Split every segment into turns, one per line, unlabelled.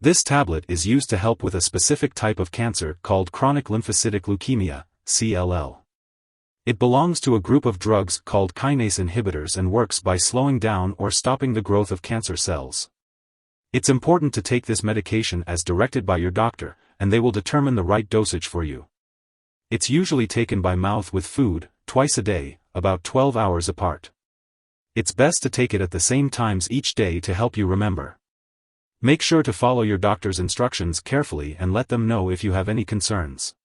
This tablet is used to help with a specific type of cancer called chronic lymphocytic leukemia, CLL. It belongs to a group of drugs called kinase inhibitors and works by slowing down or stopping the growth of cancer cells. It's important to take this medication as directed by your doctor, and they will determine the right dosage for you. It's usually taken by mouth with food, twice a day, about 12 hours apart. It's best to take it at the same times each day to help you remember. Make sure to follow your doctor's instructions carefully and let them know if you have any concerns.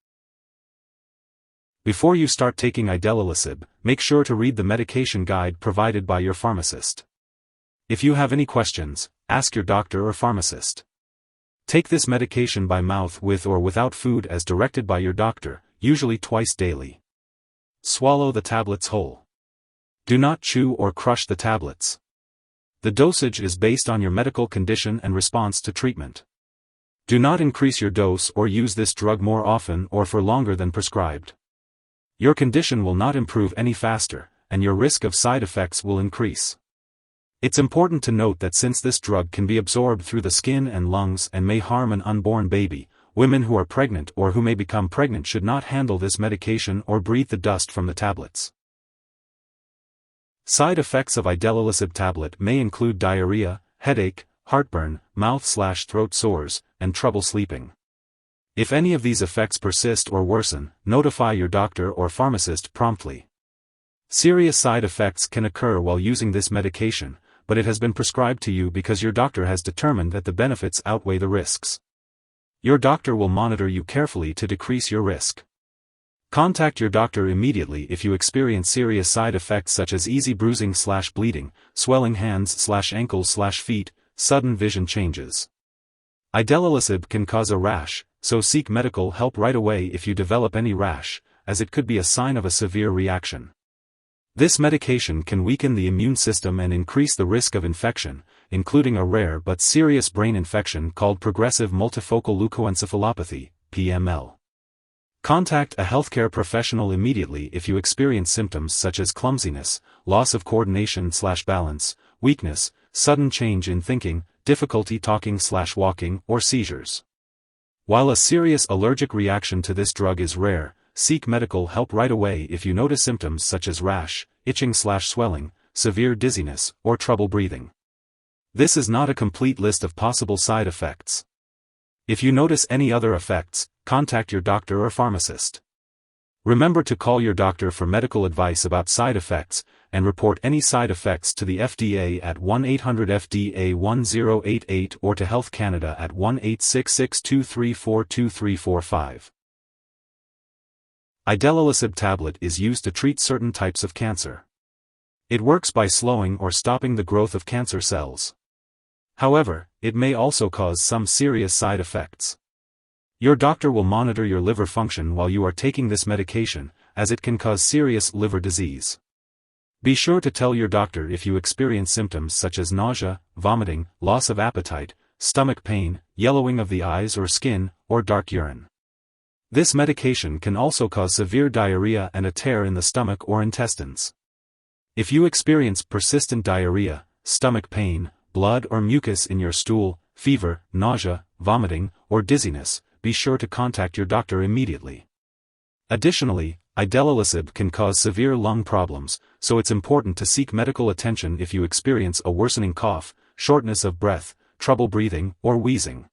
Before you start taking Idelalisib, make sure to read the medication guide provided by your pharmacist. If you have any questions, ask your doctor or pharmacist. Take this medication by mouth with or without food as directed by your doctor, usually twice daily. Swallow the tablets whole. Do not chew or crush the tablets. The dosage is based on your medical condition and response to treatment. Do not increase your dose or use this drug more often or for longer than prescribed. Your condition will not improve any faster, and your risk of side effects will increase. It's important to note that since this drug can be absorbed through the skin and lungs and may harm an unborn baby, women who are pregnant or who may become pregnant should not handle this medication or breathe the dust from the tablets. Side effects of Idelalisib tablet may include diarrhea, headache, heartburn, mouth/throat sores, and trouble sleeping. If any of these effects persist or worsen, notify your doctor or pharmacist promptly. Serious side effects can occur while using this medication, but it has been prescribed to you because your doctor has determined that the benefits outweigh the risks. Your doctor will monitor you carefully to decrease your risk. Contact your doctor immediately if you experience serious side effects such as easy bruising/bleeding, swelling hands/ankles/feet, sudden vision changes. Idelalisib can cause a rash, so seek medical help right away if you develop any rash, as it could be a sign of a severe reaction. This medication can weaken the immune system and increase the risk of infection, including a rare but serious brain infection called progressive multifocal leukoencephalopathy, PML. Contact a healthcare professional immediately if you experience symptoms such as clumsiness, loss of coordination/balance, weakness, sudden change in thinking, difficulty talking/walking, or seizures. While a serious allergic reaction to this drug is rare, seek medical help right away if you notice symptoms such as rash, itching/swelling, severe dizziness, or trouble breathing. This is not a complete list of possible side effects. If you notice any other effects, contact your doctor or pharmacist. Remember to call your doctor for medical advice about side effects, and report any side effects to the FDA at 1-800-FDA-1088 or to Health Canada at 1-866-234-2345. Idelalisib tablet is used to treat certain types of cancer. It works by slowing or stopping the growth of cancer cells. However, it may also cause some serious side effects. Your doctor will monitor your liver function while you are taking this medication, as it can cause serious liver disease. Be sure to tell your doctor if you experience symptoms such as nausea, vomiting, loss of appetite, stomach pain, yellowing of the eyes or skin, or dark urine. This medication can also cause severe diarrhea and a tear in the stomach or intestines. If you experience persistent diarrhea, stomach pain, blood or mucus in your stool, fever, nausea, vomiting, or dizziness, be sure to contact your doctor immediately. Additionally, Idelalisib can cause severe lung problems, so it's important to seek medical attention if you experience a worsening cough, shortness of breath, trouble breathing, or wheezing.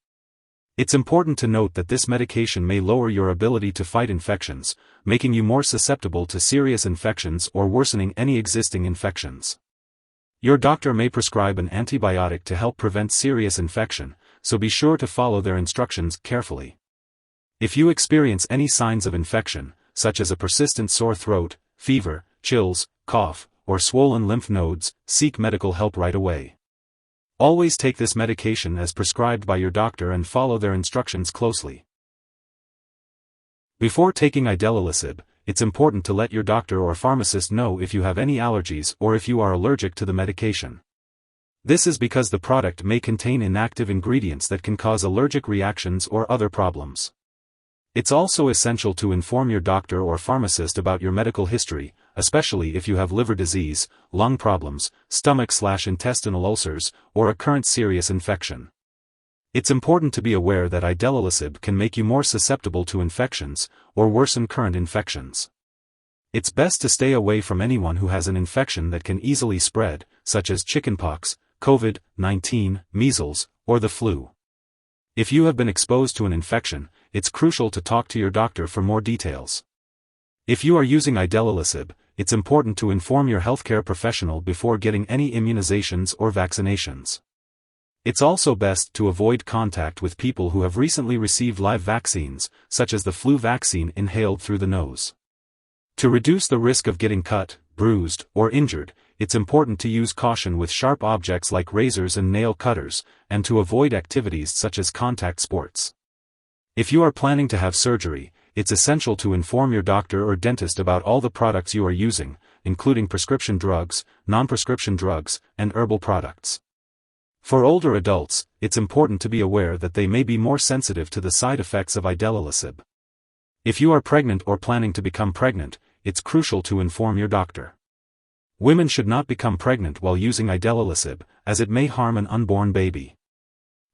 It's important to note that this medication may lower your ability to fight infections, making you more susceptible to serious infections or worsening any existing infections. Your doctor may prescribe an antibiotic to help prevent serious infection, so be sure to follow their instructions carefully. If you experience any signs of infection, such as a persistent sore throat, fever, chills, cough, or swollen lymph nodes, seek medical help right away. Always take this medication as prescribed by your doctor and follow their instructions closely. Before taking Idelalisib, it's important to let your doctor or pharmacist know if you have any allergies or if you are allergic to the medication. This is because the product may contain inactive ingredients that can cause allergic reactions or other problems. It's also essential to inform your doctor or pharmacist about your medical history, especially if you have liver disease, lung problems, stomach/intestinal ulcers, or a current serious infection. It's important to be aware that idelalisib can make you more susceptible to infections, or worsen current infections. It's best to stay away from anyone who has an infection that can easily spread, such as chickenpox, COVID-19, measles, or the flu. If you have been exposed to an infection, it's crucial to talk to your doctor for more details. If you are using idelalisib, it's important to inform your healthcare professional before getting any immunizations or vaccinations. It's also best to avoid contact with people who have recently received live vaccines, such as the flu vaccine inhaled through the nose. To reduce the risk of getting cut, bruised, or injured, it's important to use caution with sharp objects like razors and nail cutters, and to avoid activities such as contact sports. If you are planning to have surgery, it's essential to inform your doctor or dentist about all the products you are using, including prescription drugs, non-prescription drugs, and herbal products. For older adults, it's important to be aware that they may be more sensitive to the side effects of idelalisib. If you are pregnant or planning to become pregnant, it's crucial to inform your doctor. Women should not become pregnant while using idelalisib, as it may harm an unborn baby.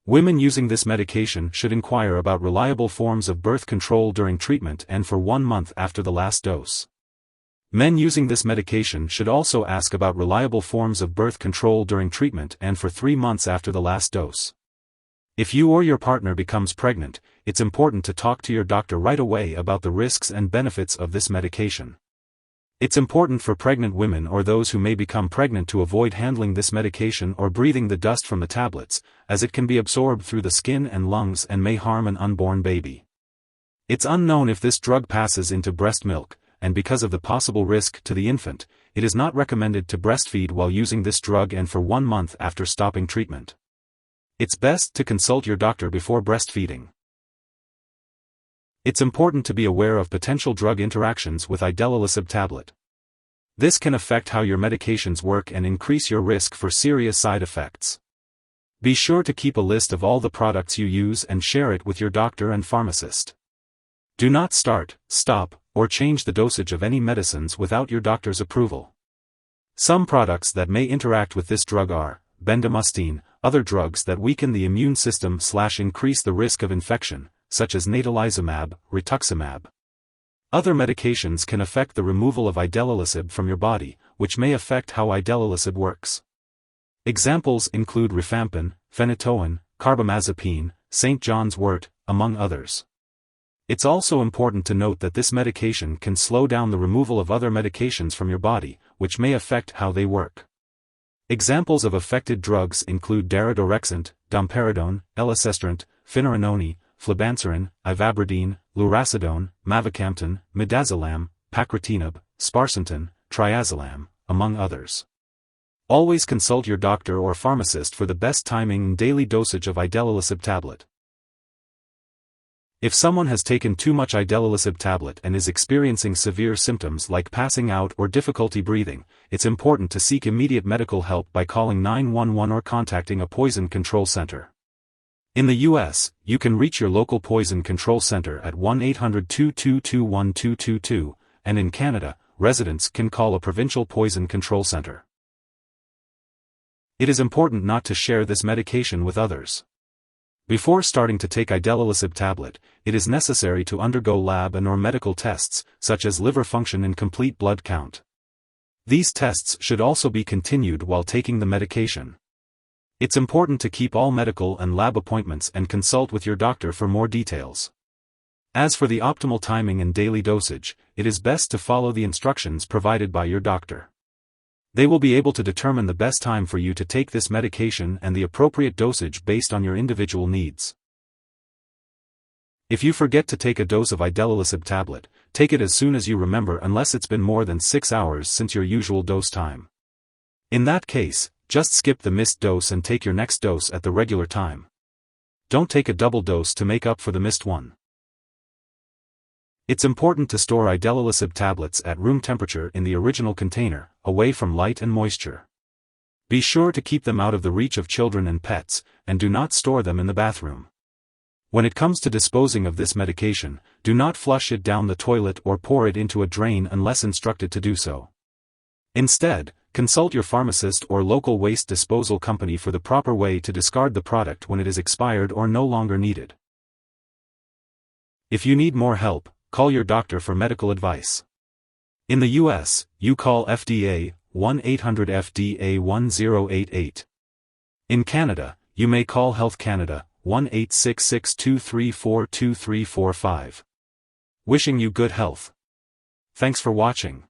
Women using this medication should inquire about reliable forms of birth control during treatment and for 1 month after the last dose. Men using this medication should also ask about reliable forms of birth control during treatment and for 3 months after the last dose. If you or your partner becomes pregnant, it's important to talk to your doctor right away about the risks and benefits of this medication. It's important for pregnant women or those who may become pregnant to avoid handling this medication or breathing the dust from the tablets, as it can be absorbed through the skin and lungs and may harm an unborn baby. It's unknown if this drug passes into breast milk, and because of the possible risk to the infant, it is not recommended to breastfeed while using this drug and for 1 month after stopping treatment. It's best to consult your doctor before breastfeeding. It's important to be aware of potential drug interactions with idelalisib tablet. This can affect how your medications work and increase your risk for serious side effects. Be sure to keep a list of all the products you use and share it with your doctor and pharmacist. Do not start, stop, or change the dosage of any medicines without your doctor's approval. Some products that may interact with this drug are bendamustine, other drugs that weaken the immune system / increase the risk of infection, such as Idelalisib, rituximab. Other medications can affect the removal of idelalisib from your body, which may affect how idelalisib works. Examples include rifampin, phenytoin, carbamazepine, St. John's wort, among others. It's also important to note that this medication can slow down the removal of other medications from your body, which may affect how they work. Examples of affected drugs include daridorexant, domperidone, elacestrant, finerenone, flibanserin, ivabradine, lurasidone, mavacamten, midazolam, pacritinib, sparsentan, triazolam, among others. Always consult your doctor or pharmacist for the best timing and daily dosage of idelalisib tablet. If someone has taken too much idelalisib tablet and is experiencing severe symptoms like passing out or difficulty breathing, it's important to seek immediate medical help by calling 911 or contacting a poison control center. In the U.S., you can reach your local poison control center at 1-800-222-1222, and in Canada, residents can call a provincial poison control center. It is important not to share this medication with others. Before starting to take idelalisib tablet, it is necessary to undergo lab and/or medical tests, such as liver function and complete blood count. These tests should also be continued while taking the medication. It's important to keep all medical and lab appointments and consult with your doctor for more details. As for the optimal timing and daily dosage, it is best to follow the instructions provided by your doctor. They will be able to determine the best time for you to take this medication and the appropriate dosage based on your individual needs. If you forget to take a dose of idelalisib tablet, take it as soon as you remember unless it's been more than 6 hours since your usual dose time. In that case, just skip the missed dose and take your next dose at the regular time. Don't take a double dose to make up for the missed one. It's important to store idelalisib tablets at room temperature in the original container, away from light and moisture. Be sure to keep them out of the reach of children and pets, and do not store them in the bathroom. When it comes to disposing of this medication, do not flush it down the toilet or pour it into a drain unless instructed to do so. Instead, consult your pharmacist or local waste disposal company for the proper way to discard the product when it is expired or no longer needed. If you need more help, call your doctor for medical advice. In the US, you call FDA, 1-800-FDA-1088. In Canada, you may call Health Canada, 1-866-234-2345. Wishing you good health. Thanks for watching.